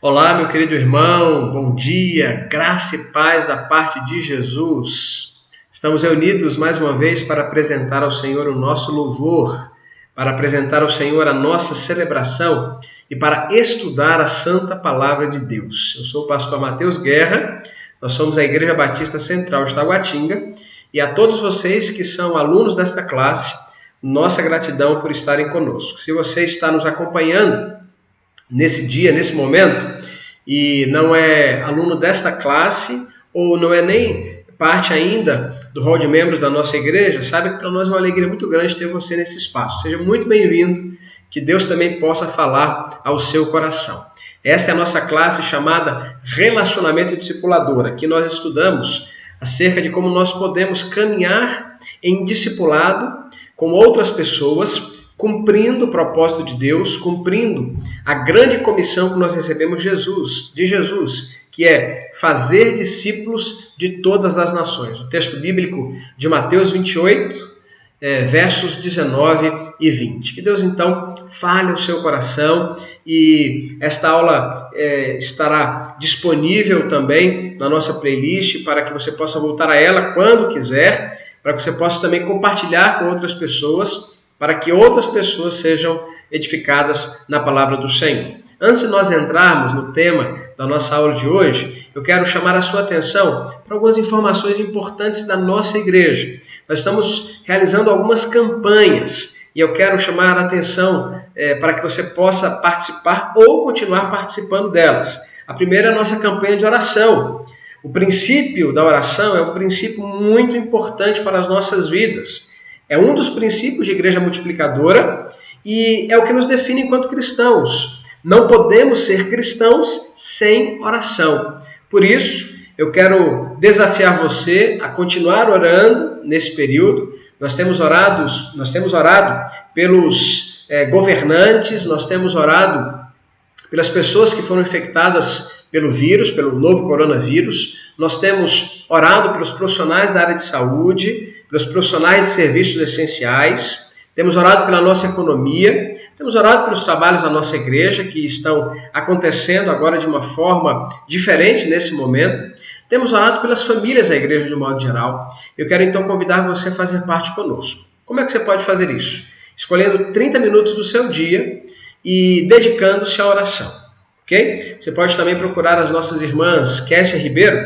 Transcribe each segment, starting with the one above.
Olá, meu querido irmão, bom dia, graça e paz da parte de Jesus. Estamos reunidos mais uma vez para apresentar ao Senhor o nosso louvor, para apresentar ao Senhor a nossa celebração e para estudar a Santa Palavra de Deus. Eu sou o pastor Mateus Guerra, nós somos a Igreja Batista Central de Taguatinga e a todos vocês que são alunos desta classe, nossa gratidão por estarem conosco. Se você está nos acompanhando nesse dia, nesse momento, e não é aluno desta classe, ou não é nem parte ainda do hall de membros da nossa igreja, sabe que para nós é uma alegria muito grande ter você nesse espaço. Seja muito bem-vindo, que Deus também possa falar ao seu coração. Esta é a nossa classe chamada Relacionamento Discipulador. Aqui nós estudamos acerca de como nós podemos caminhar em discipulado com outras pessoas, cumprindo o propósito de Deus, cumprindo a grande comissão que nós recebemos de Jesus, que é fazer discípulos de todas as nações. O texto bíblico de Mateus 28, versos 19 e 20. Que Deus, então, fale ao seu coração e esta aula estará disponível também na nossa playlist para que você possa voltar a ela quando quiser, para que você possa também compartilhar com outras pessoas, para que outras pessoas sejam edificadas na palavra do Senhor. Antes de nós entrarmos no tema da nossa aula de hoje, eu quero chamar a sua atenção para algumas informações importantes da nossa igreja. Nós estamos realizando algumas campanhas e eu quero chamar a atenção para que você possa participar ou continuar participando delas. A primeira é a nossa campanha de oração. O princípio da oração é um princípio muito importante para as nossas vidas. É um dos princípios de igreja multiplicadora e é o que nos define enquanto cristãos. Não podemos ser cristãos sem oração. Por isso, eu quero desafiar você a continuar orando nesse período. Nós temos orado pelos governantes, nós temos orado pelas pessoas que foram infectadas pelo vírus, pelo novo coronavírus. Nós temos orado pelos profissionais da área de saúde, pelos profissionais de serviços essenciais, temos orado pela nossa economia, temos orado pelos trabalhos da nossa igreja, que estão acontecendo agora de uma forma diferente nesse momento, temos orado pelas famílias da igreja de um modo geral. Eu quero então convidar você a fazer parte conosco. Como é que você pode fazer isso? Escolhendo 30 minutos do seu dia e dedicando-se à oração, ok? Você pode também procurar as nossas irmãs Kessia Ribeiro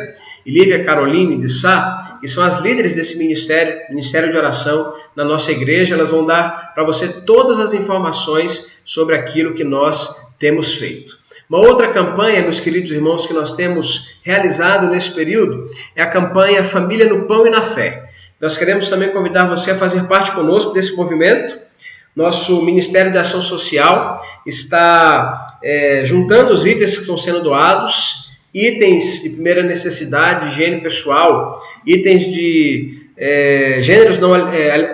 e Lívia Caroline de Sá, que são as líderes desse ministério de oração na nossa igreja. Elas vão dar para você todas as informações sobre aquilo que nós temos feito. Uma outra campanha, meus queridos irmãos, que nós temos realizado nesse período é a campanha Família no Pão e na Fé. Nós queremos também convidar você a fazer parte conosco desse movimento. Nosso Ministério de Ação Social está juntando os itens que estão sendo doados, itens de primeira necessidade, higiene pessoal, itens de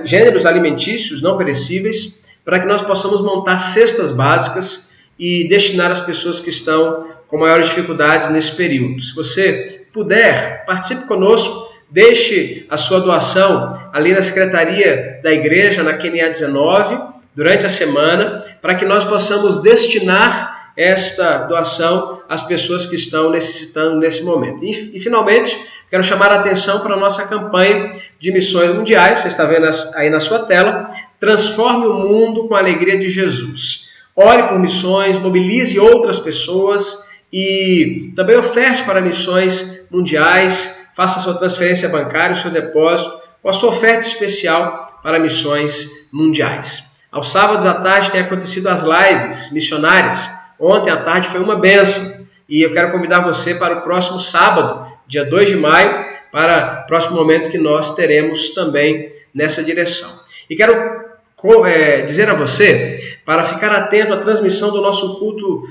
gêneros alimentícios não perecíveis, para que nós possamos montar cestas básicas e destinar às pessoas que estão com maiores dificuldades nesse período. Se você puder, participe conosco, deixe a sua doação ali na Secretaria da Igreja, na QNA 19, durante a semana, para que nós possamos destinar esta doação às pessoas que estão necessitando nesse momento. E finalmente, quero chamar a atenção para a nossa campanha de missões mundiais. Você está vendo aí na sua tela. Transforme o mundo com a alegria de Jesus. Ore por missões, mobilize outras pessoas e também oferte para missões mundiais. Faça a sua transferência bancária, o seu depósito, com a sua oferta especial para missões mundiais. Aos sábados à tarde tem acontecido as lives missionárias. Ontem à tarde foi uma bênção e eu quero convidar você para o próximo sábado, dia 2 de maio, para o próximo momento que nós teremos também nessa direção. E quero dizer a você para ficar atento à transmissão do nosso culto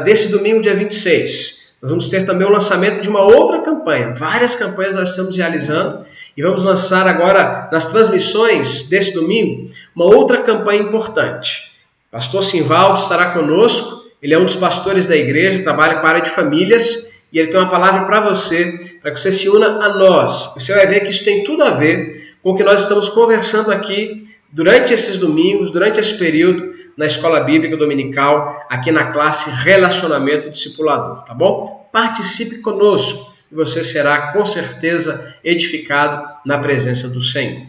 desse domingo, dia 26. Nós vamos ter também o lançamento de uma outra campanha. Várias campanhas nós estamos realizando e vamos lançar agora, nas transmissões desse domingo, uma outra campanha importante. Pastor Simvaldo estará conosco. Ele é um dos pastores da igreja, trabalha com a área de famílias e ele tem uma palavra para você, para que você se una a nós. Você vai ver que isso tem tudo a ver com o que nós estamos conversando aqui durante esses domingos, durante esse período, na Escola Bíblica Dominical, aqui na classe Relacionamento Discipulador, tá bom? Participe conosco e você será com certeza edificado na presença do Senhor.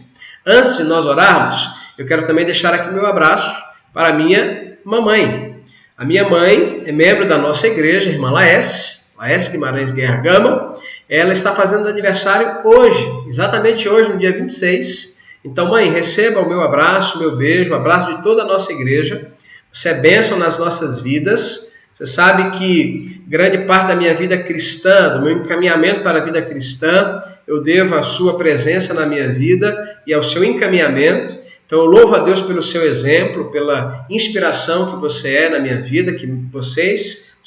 Antes de nós orarmos, eu quero também deixar aqui meu abraço para a minha mamãe. A minha mãe é membro da nossa igreja, a irmã Laércio Guimarães Guerra Gama. Ela está fazendo aniversário hoje, exatamente hoje, no dia 26. Então, mãe, receba o meu abraço, o meu beijo, o abraço de toda a nossa igreja. Você é bênção nas nossas vidas. Você sabe que grande parte da minha vida cristã, do meu encaminhamento para a vida cristã, eu devo à sua presença na minha vida e ao seu encaminhamento. Então, eu louvo a Deus pelo seu exemplo, pela inspiração que você é na minha vida, que você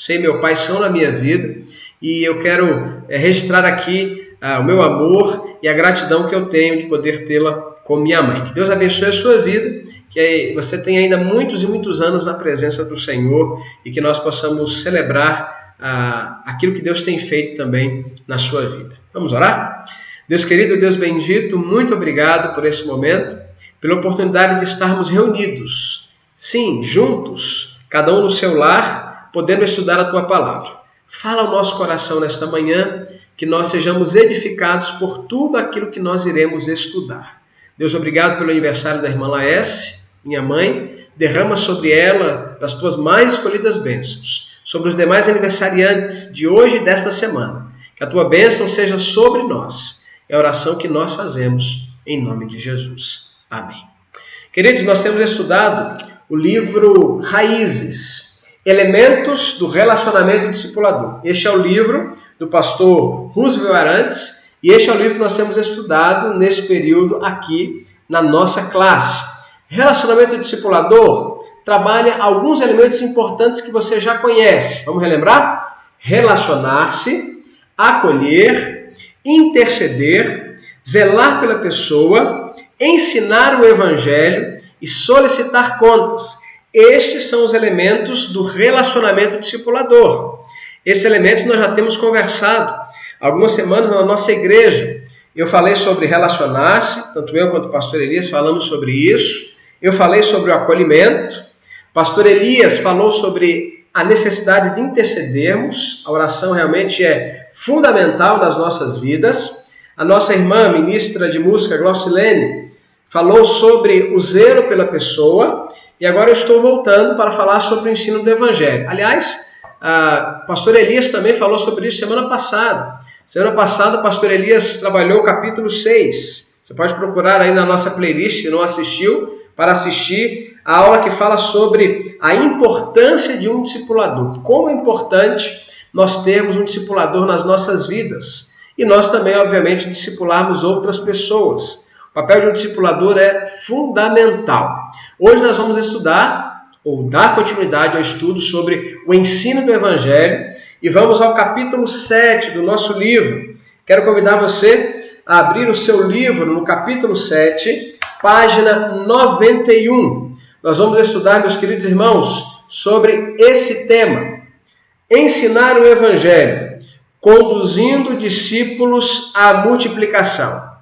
e meu pai são na minha vida. E eu quero registrar aqui o meu amor e a gratidão que eu tenho de poder tê-la como minha mãe. Que Deus abençoe a sua vida, que você tenha ainda muitos e muitos anos na presença do Senhor e que nós possamos celebrar aquilo que Deus tem feito também na sua vida. Vamos orar? Deus querido, Deus bendito, muito obrigado por esse momento, pela oportunidade de estarmos reunidos, sim, juntos, cada um no seu lar, podendo estudar a Tua Palavra. Fala ao nosso coração nesta manhã, que nós sejamos edificados por tudo aquilo que nós iremos estudar. Deus, obrigado pelo aniversário da irmã Laércio, minha mãe. Derrama sobre ela das Tuas mais escolhidas bênçãos, sobre os demais aniversariantes de hoje e desta semana. Que a Tua bênção seja sobre nós. É a oração que nós fazemos em nome de Jesus. Amém. Queridos, nós temos estudado o livro Raízes, Elementos do Relacionamento Discipulador. Este é o livro do pastor Roosevelt Arantes e este é o livro que nós temos estudado nesse período aqui na nossa classe. Relacionamento discipulador trabalha alguns elementos importantes que você já conhece. Vamos relembrar? Relacionar-se, acolher, interceder, zelar pela pessoa, ensinar o Evangelho e solicitar contas. Estes são os elementos do relacionamento discipulador. Esses elementos nós já temos conversado algumas semanas na nossa igreja. Eu falei sobre relacionar-se, tanto eu quanto o pastor Elias falamos sobre isso. Eu falei sobre o acolhimento. O pastor Elias falou sobre a necessidade de intercedermos. A oração realmente é fundamental nas nossas vidas. A nossa irmã, ministra de música, Glaucilene, falou sobre o zelo pela pessoa. E agora eu estou voltando para falar sobre o ensino do Evangelho. Aliás, o pastor Elias também falou sobre isso semana passada. Semana passada, o pastor Elias trabalhou o capítulo 6. Você pode procurar aí na nossa playlist, se não assistiu, para assistir a aula que fala sobre a importância de um discipulador. Como é importante nós termos um discipulador nas nossas vidas. E nós também, obviamente, discipularmos outras pessoas. O papel de um discipulador é fundamental. Hoje nós vamos estudar, ou dar continuidade ao estudo sobre o ensino do Evangelho, e vamos ao capítulo 7 do nosso livro. Quero convidar você a abrir o seu livro no capítulo 7, página 91. Nós vamos estudar, meus queridos irmãos, sobre esse tema. Ensinar o Evangelho, conduzindo discípulos à multiplicação.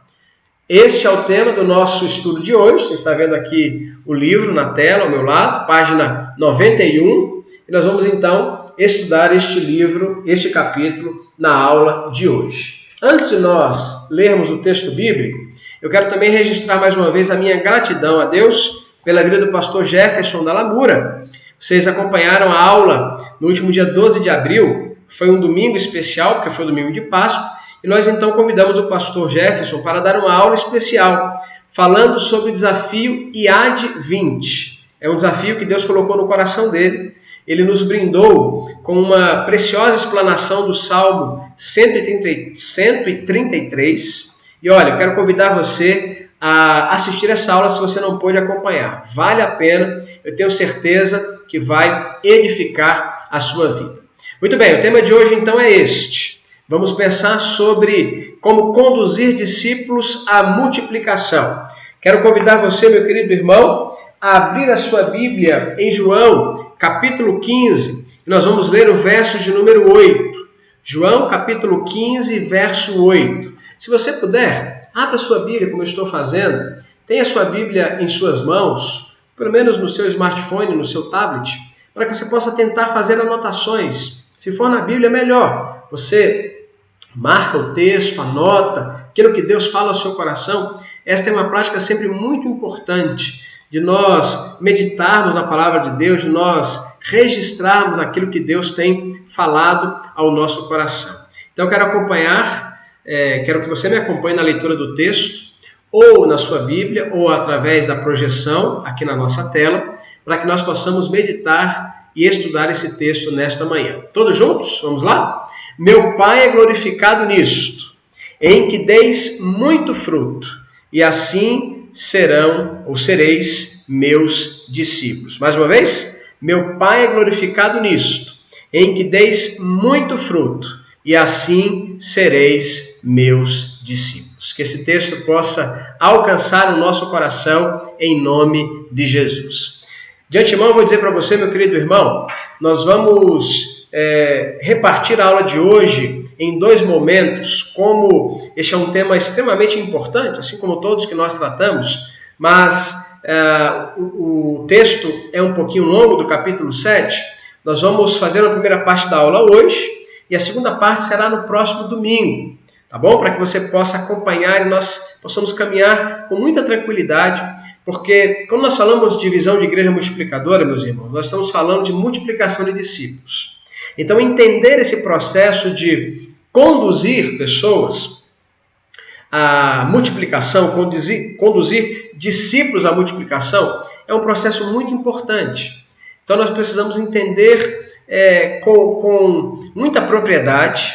Este é o tema do nosso estudo de hoje. Você está vendo aqui o livro na tela, ao meu lado, página 91. E nós vamos então estudar este livro, este capítulo, na aula de hoje. Antes de nós lermos o texto bíblico, eu quero também registrar mais uma vez a minha gratidão a Deus pela vida do pastor Jefferson da Lamura. Vocês acompanharam a aula no último dia 12 de abril. Foi um domingo especial, porque foi o domingo de Páscoa. E nós então convidamos o pastor Jefferson para dar uma aula especial, falando sobre o desafio IAD 20. É um desafio que Deus colocou no coração dele. Ele nos brindou com uma preciosa explanação do Salmo 133. E olha, eu quero convidar você a assistir essa aula se você não pôde acompanhar. Vale a pena, eu tenho certeza que vai edificar a sua vida. Muito bem, o tema de hoje então é este. Vamos pensar sobre como conduzir discípulos à multiplicação. Quero convidar você, meu querido irmão, a abrir a sua Bíblia em João, capítulo 15. Nós vamos ler o verso de número 8. João, capítulo 15, verso 8. Se você puder, abra a sua Bíblia, como eu estou fazendo. Tenha a sua Bíblia em suas mãos. pelo menos no seu smartphone, no seu tablet, para que você possa tentar fazer anotações. Se for na Bíblia, melhor. Você marca o texto, anota aquilo que Deus fala ao seu coração. Esta é uma prática sempre muito importante, de nós meditarmos a palavra de Deus, de nós registrarmos aquilo que Deus tem falado ao nosso coração. Então, eu quero que você me acompanhe na leitura do texto, ou na sua Bíblia, ou através da projeção aqui na nossa tela, para que nós possamos meditar e estudar esse texto nesta manhã. Todos juntos? Vamos lá? Meu Pai é glorificado nisto, em que deis muito fruto, e assim serão ou sereis meus discípulos. Mais uma vez, meu Pai é glorificado nisto, em que deis muito fruto, e assim sereis meus discípulos. Que esse texto possa alcançar o nosso coração em nome de Jesus. De antemão, eu vou dizer para você, meu querido irmão, nós vamos repartir a aula de hoje em 2 momentos, como este é um tema extremamente importante, assim como todos que nós tratamos, mas o texto é um pouquinho longo, do capítulo 7. Nós vamos fazer a primeira parte da aula hoje, e a segunda parte será no próximo domingo, tá bom? Para que você possa acompanhar e nós possamos caminhar com muita tranquilidade, porque quando nós falamos de visão de igreja multiplicadora, meus irmãos, nós estamos falando de multiplicação de discípulos. Então, entender esse processo de conduzir pessoas à multiplicação, conduzir discípulos à multiplicação, é um processo muito importante. Então, nós precisamos entender com muita propriedade,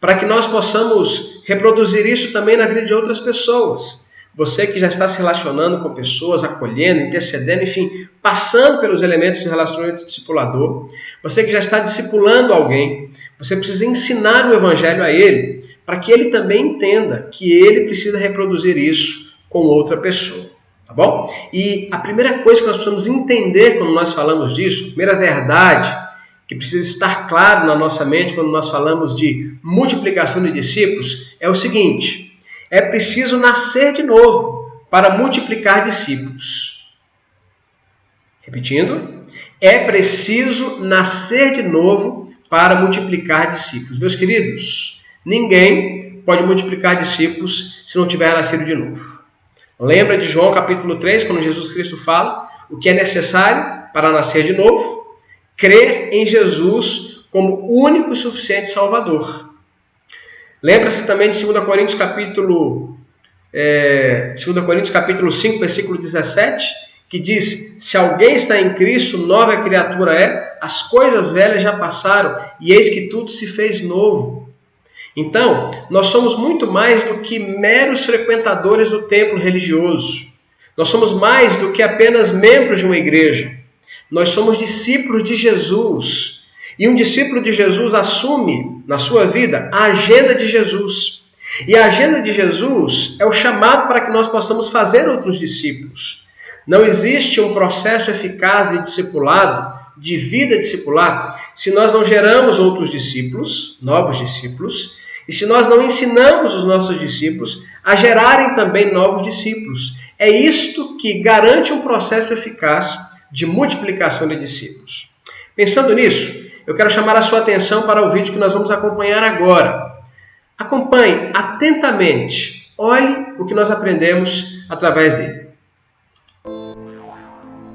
para que nós possamos reproduzir isso também na vida de outras pessoas. Você que já está se relacionando com pessoas, acolhendo, intercedendo, enfim, passando pelos elementos de relacionamento discipulador, você que já está discipulando alguém, você precisa ensinar o Evangelho a ele, para que ele também entenda que ele precisa reproduzir isso com outra pessoa. Tá bom? E a primeira coisa que nós precisamos entender quando nós falamos disso, a primeira verdade que precisa estar claro na nossa mente quando nós falamos de multiplicação de discípulos, é o seguinte: é preciso nascer de novo para multiplicar discípulos. Repetindo, é preciso nascer de novo para multiplicar discípulos. Meus queridos, ninguém pode multiplicar discípulos se não tiver nascido de novo. Lembra de João capítulo 3, quando Jesus Cristo fala o que é necessário para nascer de novo? Crer em Jesus como único e suficiente Salvador. Lembra-se também de 2 Coríntios capítulo 5, versículo 17, que diz: se alguém está em Cristo, nova criatura é, as coisas velhas já passaram, e eis que tudo se fez novo. Então, nós somos muito mais do que meros frequentadores do templo religioso. Nós somos mais do que apenas membros de uma igreja. Nós somos discípulos de Jesus. E um discípulo de Jesus assume, na sua vida, a agenda de Jesus. E a agenda de Jesus é o chamado para que nós possamos fazer outros discípulos. Não existe um processo eficaz de discipulado, de vida discipular, se nós não geramos outros discípulos, novos discípulos, e se nós não ensinamos os nossos discípulos a gerarem também novos discípulos. É isto que garante um processo eficaz de multiplicação de discípulos. Pensando nisso, eu quero chamar a sua atenção para o vídeo que nós vamos acompanhar agora. Acompanhe atentamente, olhe o que nós aprendemos através dele.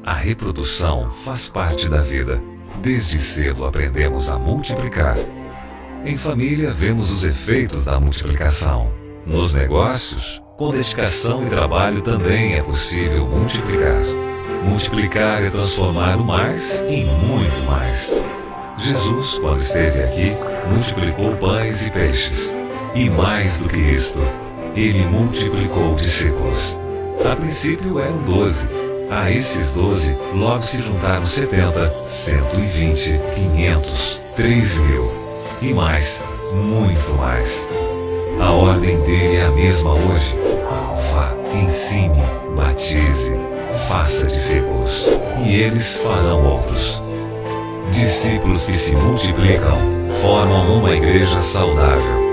A reprodução faz parte da vida. Desde cedo aprendemos a multiplicar. Em família, vemos os efeitos da multiplicação. Nos negócios, com dedicação e trabalho também é possível multiplicar. Multiplicar é transformar o mais em muito mais. Jesus, quando esteve aqui, multiplicou pães e peixes. E mais do que isto, ele multiplicou discípulos. A princípio eram 12. A esses 12, logo se juntaram 70, 120, 500, 3.000. E mais, muito mais. A ordem dele é a mesma hoje. Vá, ensine, batize, faça discípulos, e eles farão outros. Discípulos que se multiplicam formam uma igreja saudável.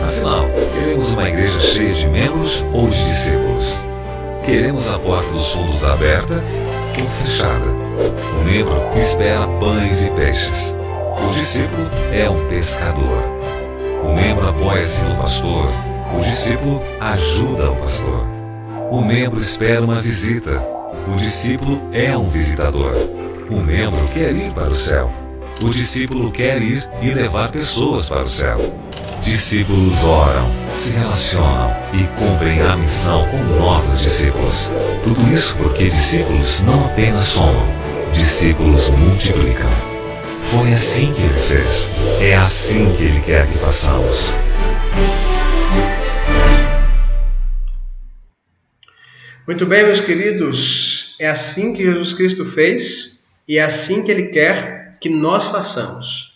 Afinal, queremos uma igreja cheia de membros ou de discípulos? Queremos a porta dos fundos aberta? ou fechada. O membro espera pães e peixes. O discípulo é um pescador. O membro apoia-se no pastor. O discípulo ajuda o pastor. O membro espera uma visita. O discípulo é um visitador. O membro quer ir para o céu. O discípulo quer ir e levar pessoas para o céu. Discípulos oram, se relacionam e cumprem a missão com novos discípulos. Tudo isso porque discípulos não apenas somam, discípulos multiplicam. Foi assim que ele fez. É assim que ele quer que façamos. Muito bem, meus queridos. É assim que Jesus Cristo fez e é assim que ele quer que nós façamos.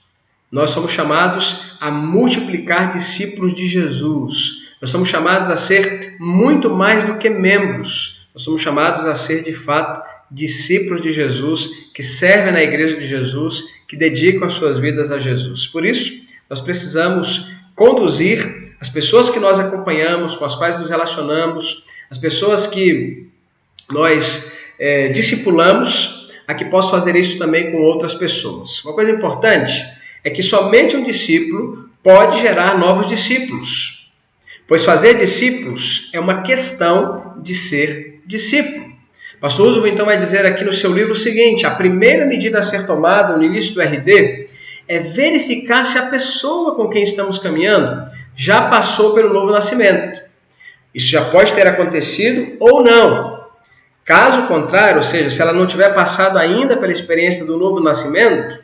Nós somos chamados a multiplicar discípulos de Jesus. Nós somos chamados a ser muito mais do que membros. Nós somos chamados a ser, de fato, discípulos de Jesus, que servem na igreja de Jesus, que dedicam as suas vidas a Jesus. Por isso, nós precisamos conduzir as pessoas que nós acompanhamos, com as quais nos relacionamos, as pessoas que nós discipulamos, a que possam fazer isso também com outras pessoas. Uma coisa importante é que somente um discípulo pode gerar novos discípulos, pois fazer discípulos é uma questão de ser discípulo. Pastor Roosevelt então vai dizer aqui no seu livro o seguinte: a primeira medida a ser tomada no início do RD é verificar se a pessoa com quem estamos caminhando já passou pelo novo nascimento. Isso já pode ter acontecido ou não. Caso contrário, ou seja, se ela não tiver passado ainda pela experiência do novo nascimento,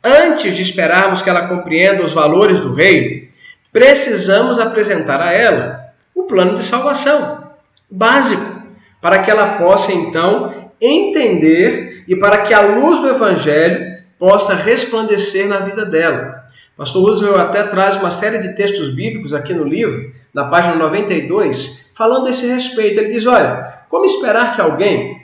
antes de esperarmos que ela compreenda os valores do reino, precisamos apresentar a ela o plano de salvação básico, para que ela possa então entender e para que a luz do Evangelho possa resplandecer na vida dela. Pastor Roosevelt até traz uma série de textos bíblicos aqui no livro, na página 92, falando a esse respeito. Ele diz, olha, como esperar que alguém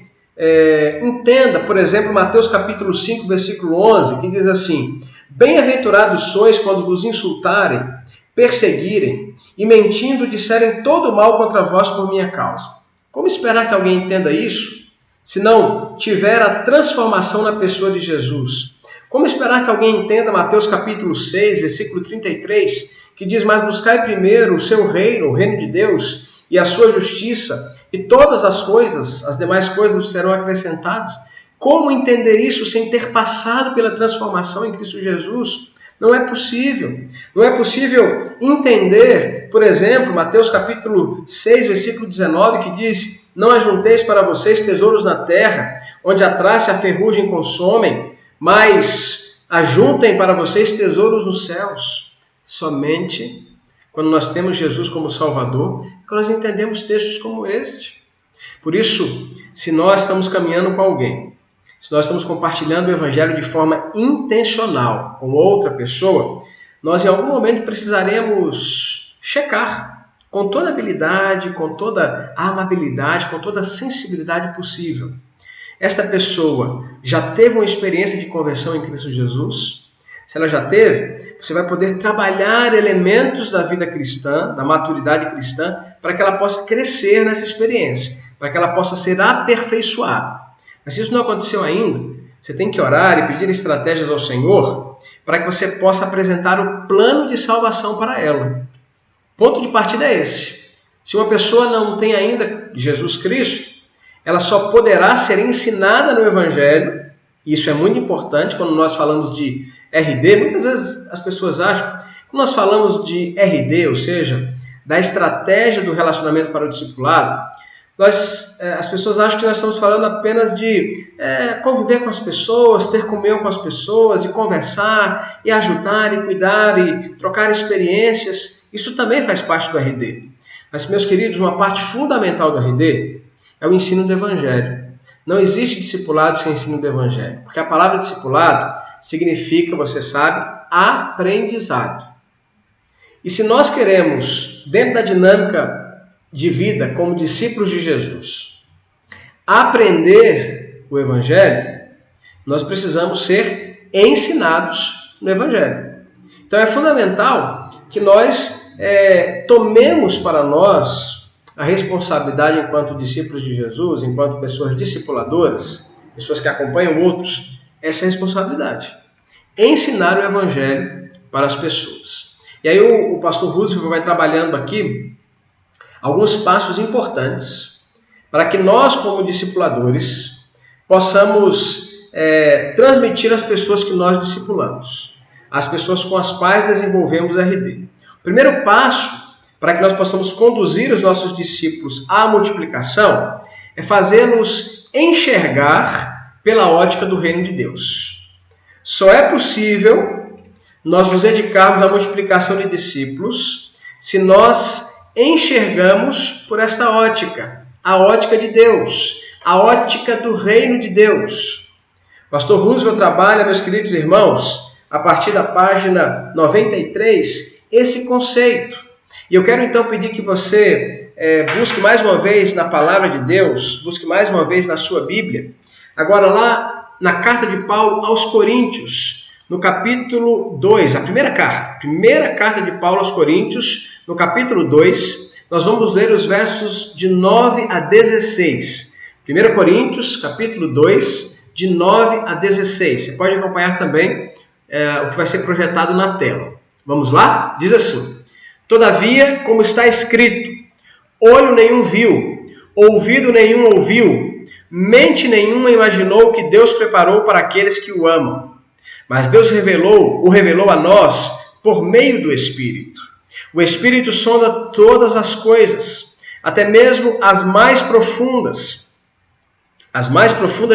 entenda, por exemplo, Mateus capítulo 5, versículo 11, que diz assim: bem-aventurados sois quando vos insultarem, perseguirem e mentindo disserem todo mal contra vós por minha causa. Como esperar que alguém entenda isso, se não tiver a transformação na pessoa de Jesus? Como esperar que alguém entenda Mateus capítulo 6, versículo 33, que diz, mas buscai primeiro o seu reino, o reino de Deus, e a sua justiça, e todas as coisas, as demais coisas serão acrescentadas? Como entender isso sem ter passado pela transformação em Cristo Jesus? Não é possível. Não é possível entender, por exemplo, Mateus capítulo 6, versículo 19, que diz, não ajunteis para vocês tesouros na terra, onde a traça e a ferrugem consomem, mas ajuntem para vocês tesouros nos céus. Somente quando nós temos Jesus como Salvador, que nós entendemos textos como este. Por isso, se nós estamos caminhando com alguém, se nós estamos compartilhando o Evangelho de forma intencional com outra pessoa, nós em algum momento precisaremos checar com toda a habilidade, com toda a amabilidade, com toda a sensibilidade possível. Esta pessoa já teve uma experiência de conversão em Cristo Jesus? Se ela já teve, você vai poder trabalhar elementos da vida cristã, da maturidade cristã, para que ela possa crescer nessa experiência, para que ela possa ser aperfeiçoada. Mas se isso não aconteceu ainda, você tem que orar e pedir estratégias ao Senhor para que você possa apresentar o plano de salvação para ela. O ponto de partida é esse. Se uma pessoa não tem ainda Jesus Cristo, ela só poderá ser ensinada no Evangelho, e isso é muito importante quando nós falamos de RD. Muitas vezes as pessoas acham, quando nós falamos de RD, ou seja, da estratégia do relacionamento para o discipulado, as pessoas acham que nós estamos falando apenas de conviver com as pessoas, ter comunhão com as pessoas, e conversar, e ajudar, e cuidar, e trocar experiências. Isso também faz parte do RD. Mas, meus queridos, uma parte fundamental do RD é o ensino do Evangelho. Não existe discipulado sem ensino do Evangelho, porque a palavra discipulado significa, você sabe, aprendizado. E se nós queremos, dentro da dinâmica de vida como discípulos de Jesus, aprender o Evangelho, nós precisamos ser ensinados no Evangelho. Então é fundamental que nós tomemos para nós a responsabilidade enquanto discípulos de Jesus, enquanto pessoas discipuladoras, pessoas que acompanham outros, essa é a responsabilidade. Ensinar o Evangelho para as pessoas. E aí o pastor Roosevelt vai trabalhando aqui alguns passos importantes para que nós, como discipuladores, possamos transmitir às pessoas que nós discipulamos, às pessoas com as quais desenvolvemos RD. O primeiro passo para que nós possamos conduzir os nossos discípulos à multiplicação é fazê-los enxergar pela ótica do reino de Deus. Só é possível nós nos dedicarmos à multiplicação de discípulos se nós enxergamos por esta ótica, a ótica de Deus, a ótica do reino de Deus. Pastor Roosevelt trabalha, meus queridos irmãos, a partir da página 93, esse conceito. E eu quero então pedir que você busque mais uma vez na palavra de Deus, busque mais uma vez na sua Bíblia, agora lá na carta de Paulo aos Coríntios, no capítulo 2, a primeira carta de Paulo aos Coríntios, no capítulo 2, nós vamos ler os versos de 9 a 16. 1 Coríntios, capítulo 2, de 9 a 16. Você pode acompanhar também o que vai ser projetado na tela. Vamos lá? Diz assim: todavia, como está escrito, olho nenhum viu, ouvido nenhum ouviu, mente nenhuma imaginou o que Deus preparou para aqueles que o amam. Mas Deus o revelou a nós por meio do Espírito. O Espírito sonda todas as coisas, até mesmo as mais profundas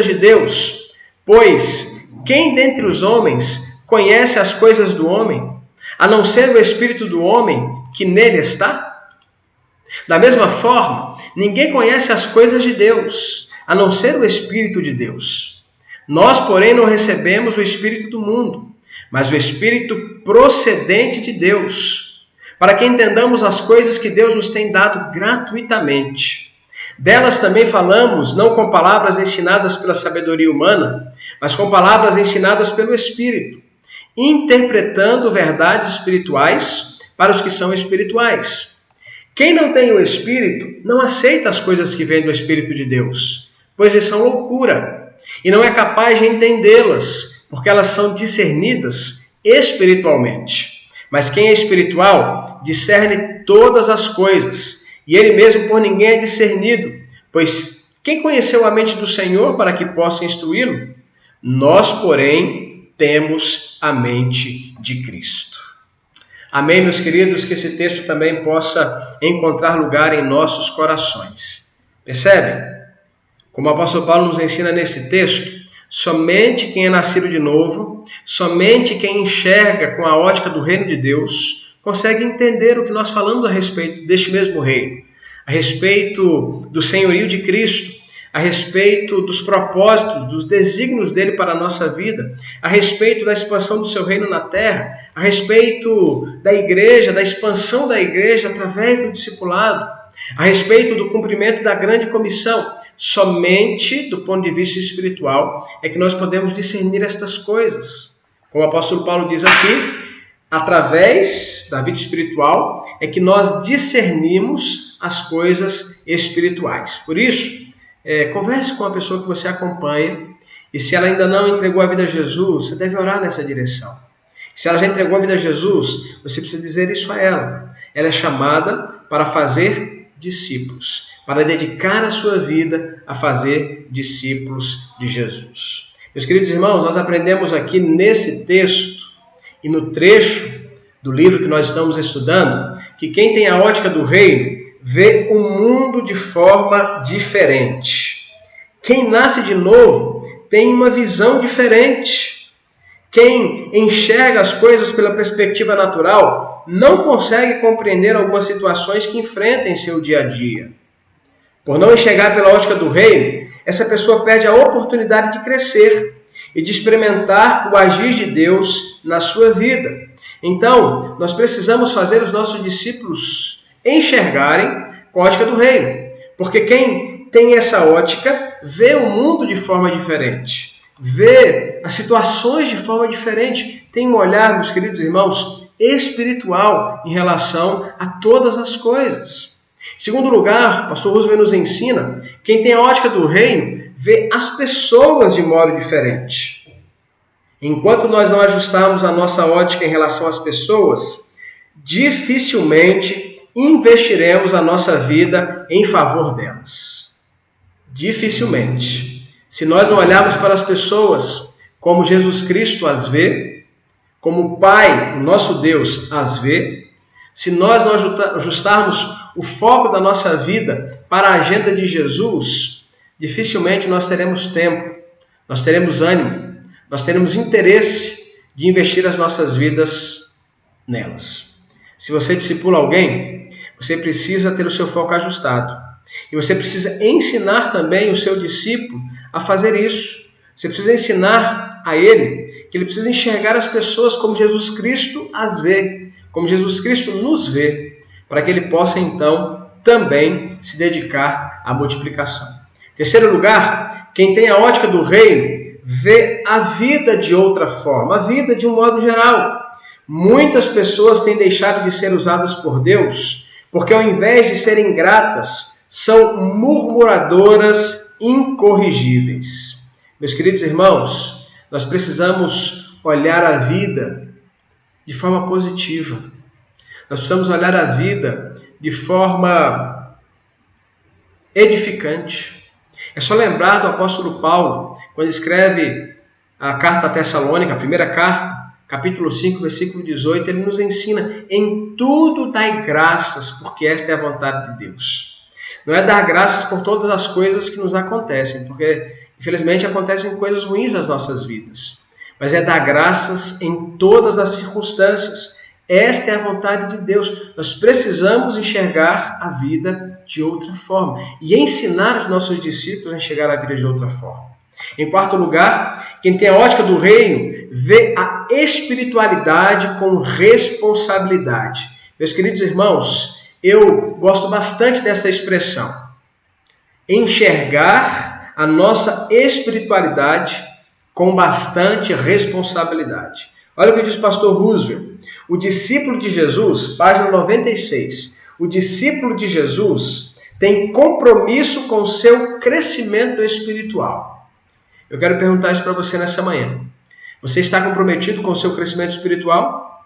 de Deus. Pois quem dentre os homens conhece as coisas do homem, a não ser o Espírito do homem que nele está? Da mesma forma, ninguém conhece as coisas de Deus, a não ser o Espírito de Deus. Nós, porém, não recebemos o Espírito do mundo, mas o Espírito procedente de Deus, para que entendamos as coisas que Deus nos tem dado gratuitamente. Delas também falamos, não com palavras ensinadas pela sabedoria humana, mas com palavras ensinadas pelo Espírito, interpretando verdades espirituais para os que são espirituais. Quem não tem o Espírito não aceita as coisas que vêm do Espírito de Deus, pois lhes são loucura, e não é capaz de entendê-las, porque elas são discernidas espiritualmente. Mas quem é espiritual discerne todas as coisas, e ele mesmo por ninguém é discernido, pois quem conheceu a mente do Senhor para que possa instruí-lo? Nós, porém, temos a mente de Cristo. Amém, meus queridos, que esse texto também possa encontrar lugar em nossos corações. Percebem? Como o apóstolo Paulo nos ensina nesse texto, somente quem é nascido de novo, somente quem enxerga com a ótica do reino de Deus, consegue entender o que nós falamos a respeito deste mesmo reino, a respeito do senhorio de Cristo, a respeito dos propósitos, dos desígnios dele para a nossa vida, a respeito da expansão do seu reino na terra, a respeito da igreja, da expansão da igreja através do discipulado, a respeito do cumprimento da grande comissão. Somente do ponto de vista espiritual é que nós podemos discernir estas coisas. Como o apóstolo Paulo diz aqui, através da vida espiritual é que nós discernimos as coisas espirituais. Por isso, converse com a pessoa que você acompanha, e se ela ainda não entregou a vida a Jesus, você deve orar nessa direção. Se ela já entregou a vida a Jesus, você precisa dizer isso a ela. Ela é chamada para fazer discípulos, para dedicar a sua vida a fazer discípulos de Jesus. Meus queridos irmãos, nós aprendemos aqui nesse texto e no trecho do livro que nós estamos estudando, que quem tem a ótica do reino vê o mundo de forma diferente. Quem nasce de novo tem uma visão diferente. Quem enxerga as coisas pela perspectiva natural não consegue compreender algumas situações que enfrenta em seu dia a dia. Por não enxergar pela ótica do reino, essa pessoa perde a oportunidade de crescer e de experimentar o agir de Deus na sua vida. Então, nós precisamos fazer os nossos discípulos enxergarem com a ótica do reino, porque quem tem essa ótica vê o mundo de forma diferente, vê as situações de forma diferente, tem um olhar, meus queridos irmãos, espiritual em relação a todas as coisas. Em segundo lugar, o pastor Roosevelt nos ensina, quem tem a ótica do reino vê as pessoas de modo diferente. Enquanto nós não ajustarmos a nossa ótica em relação às pessoas, dificilmente investiremos a nossa vida em favor delas. Dificilmente. Se nós não olharmos para as pessoas como Jesus Cristo as vê, como o Pai, o nosso Deus, as vê, se nós não ajustarmos o foco da nossa vida para a agenda de Jesus, dificilmente nós teremos tempo, nós teremos ânimo, nós teremos interesse de investir as nossas vidas nelas. Se você discipula alguém, você precisa ter o seu foco ajustado. E você precisa ensinar também o seu discípulo a fazer isso. Você precisa ensinar a ele que ele precisa enxergar as pessoas como Jesus Cristo as vê, como Jesus Cristo nos vê, para que ele possa então também se dedicar à multiplicação. Em terceiro lugar, quem tem a ótica do reino vê a vida de outra forma, a vida de um modo geral. Muitas pessoas têm deixado de ser usadas por Deus porque, ao invés de serem gratas, são murmuradoras incorrigíveis. Meus queridos irmãos, nós precisamos olhar a vida de forma positiva. Nós precisamos olhar a vida de forma edificante. É só lembrar do apóstolo Paulo, quando escreve a carta a Tessalônica, a primeira carta, capítulo 5, versículo 18, ele nos ensina: em tudo dai graças, porque esta é a vontade de Deus. Não é dar graças por todas as coisas que nos acontecem, porque infelizmente acontecem coisas ruins nas nossas vidas, mas é dar graças em todas as circunstâncias. Esta é a vontade de Deus. Nós precisamos enxergar a vida de outra forma e ensinar os nossos discípulos a enxergar a vida de outra forma. Em quarto lugar, quem tem a ótica do reino vê a espiritualidade com responsabilidade. Meus queridos irmãos, eu gosto bastante dessa expressão. Enxergar a nossa espiritualidade com bastante responsabilidade. Olha o que diz o pastor Roosevelt. O discípulo de Jesus, página 96. O discípulo de Jesus tem compromisso com o seu crescimento espiritual. Eu quero perguntar isso para você nessa manhã. Você está comprometido com o seu crescimento espiritual?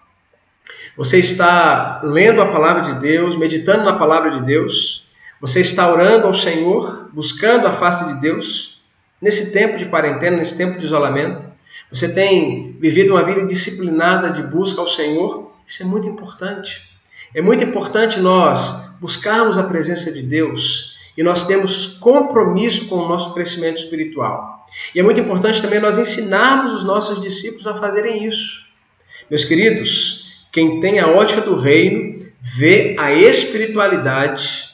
Você está lendo a palavra de Deus, meditando na palavra de Deus? Você está orando ao Senhor, buscando a face de Deus? Nesse tempo de quarentena, nesse tempo de isolamento, você tem vivido uma vida disciplinada de busca ao Senhor? Isso é muito importante. É muito importante nós buscarmos a presença de Deus e nós temos compromisso com o nosso crescimento espiritual. E é muito importante também nós ensinarmos os nossos discípulos a fazerem isso. Meus queridos, quem tem a ótica do reino vê a espiritualidade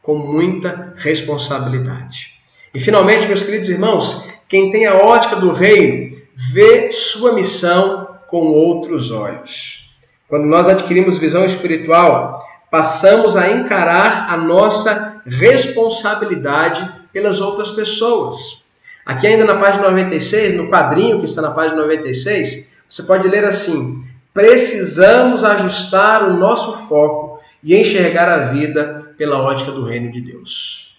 com muita responsabilidade. E finalmente, meus queridos irmãos, quem tem a ótica do reino vê sua missão com outros olhos. Quando nós adquirimos visão espiritual, passamos a encarar a nossa responsabilidade pelas outras pessoas. Aqui ainda na página 96, no quadrinho que está na página 96, você pode ler assim: precisamos ajustar o nosso foco e enxergar a vida pela ótica do reino de Deus.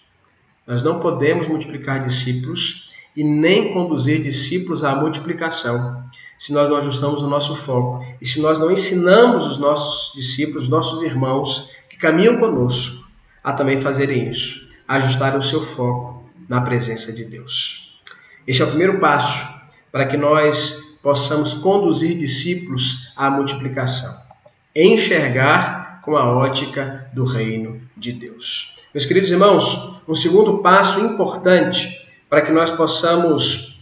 Nós não podemos multiplicar discípulos e nem conduzir discípulos à multiplicação se nós não ajustamos o nosso foco e se nós não ensinamos os nossos discípulos, os nossos irmãos que caminham conosco, a também fazerem isso, a ajustarem o seu foco na presença de Deus. Este é o primeiro passo para que nós possamos conduzir discípulos à multiplicação, enxergar com a ótica do reino de Deus. Meus queridos irmãos, um segundo passo importante para que nós possamos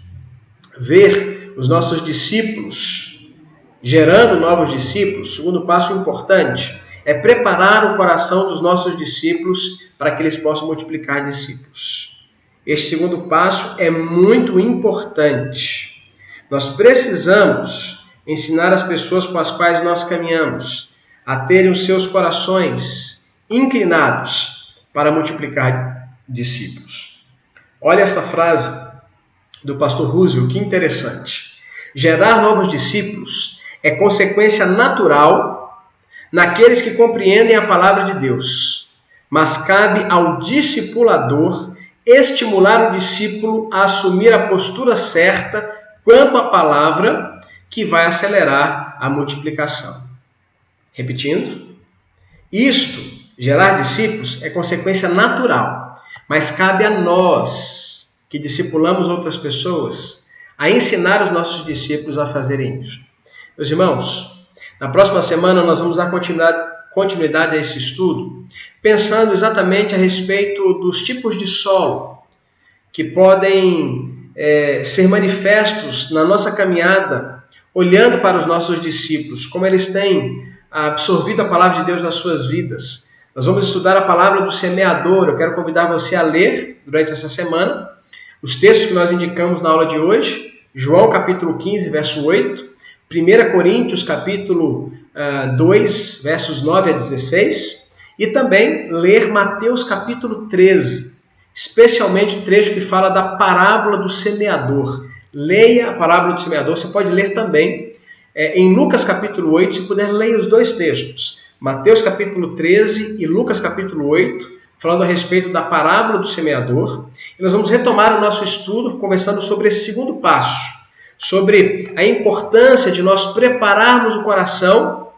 ver os nossos discípulos gerando novos discípulos, segundo passo importante é preparar o coração dos nossos discípulos para que eles possam multiplicar discípulos. Este segundo passo é muito importante. Nós precisamos ensinar as pessoas com as quais nós caminhamos a terem os seus corações inclinados para multiplicar discípulos. Olha esta frase do pastor Roosevelt, que interessante. Gerar novos discípulos é consequência natural naqueles que compreendem a palavra de Deus, mas cabe ao discipulador estimular o discípulo a assumir a postura certa quanto à palavra que vai acelerar a multiplicação. Repetindo, isto, gerar discípulos, é consequência natural, mas cabe a nós, que discipulamos outras pessoas, a ensinar os nossos discípulos a fazerem isso. Meus irmãos, na próxima semana nós vamos dar continuidade a esse estudo, pensando exatamente a respeito dos tipos de solo que podem ser manifestos na nossa caminhada, olhando para os nossos discípulos, como eles têm absorvido a palavra de Deus nas suas vidas. Nós vamos estudar a palavra do semeador. Eu quero convidar você a ler, durante essa semana, os textos que nós indicamos na aula de hoje, João capítulo 15, verso 8, 1 Coríntios capítulo 2, versos 9 a 16, e também ler Mateus capítulo 13, especialmente o trecho que fala da parábola do semeador. Leia a parábola do semeador. Você pode ler também em Lucas capítulo 8, se puder, leia os dois textos, Mateus capítulo 13 e Lucas capítulo 8, falando a respeito da parábola do semeador. E nós vamos retomar o nosso estudo conversando sobre esse segundo passo, sobre a importância de nós prepararmos o coração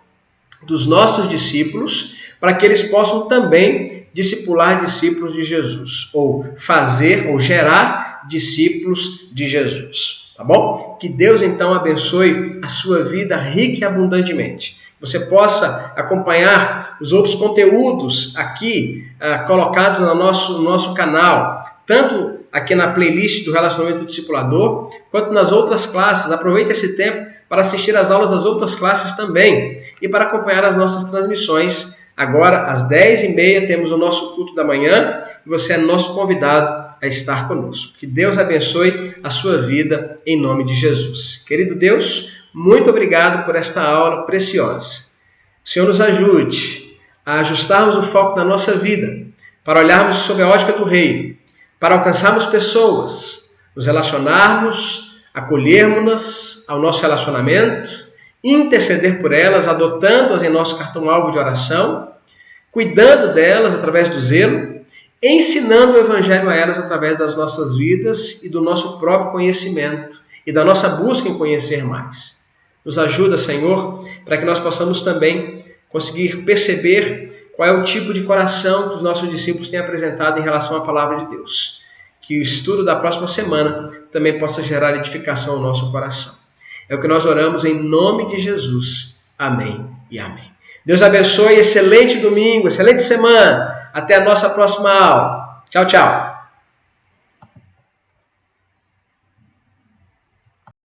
dos nossos discípulos para que eles possam também discipular discípulos de Jesus, ou fazer, ou gerar discípulos de Jesus. Tá bom? Que Deus então abençoe a sua vida rica e abundantemente. Você possa acompanhar os outros conteúdos aqui colocados no nosso canal, tanto aqui na playlist do Relacionamento Discipulador, quanto nas outras classes. Aproveite esse tempo para assistir às aulas das outras classes também e para acompanhar as nossas transmissões. Agora, às 10h30, temos o nosso culto da manhã e você é nosso convidado a estar conosco. Que Deus abençoe a sua vida em nome de Jesus. Querido Deus, muito obrigado por esta aula preciosa. O Senhor nos ajude a ajustarmos o foco da nossa vida, para olharmos sob a ótica do Reino, para alcançarmos pessoas, nos relacionarmos, acolhermos-nas ao nosso relacionamento, interceder por elas, adotando-as em nosso cartão-alvo de oração, cuidando delas através do zelo, ensinando o Evangelho a elas através das nossas vidas e do nosso próprio conhecimento e da nossa busca em conhecer mais. Nos ajuda, Senhor, para que nós possamos também conseguir perceber qual é o tipo de coração que os nossos discípulos têm apresentado em relação à palavra de Deus. Que o estudo da próxima semana também possa gerar edificação ao nosso coração. É o que nós oramos em nome de Jesus. Amém e amém. Deus abençoe, excelente domingo, excelente semana. Até a nossa próxima aula. Tchau, tchau.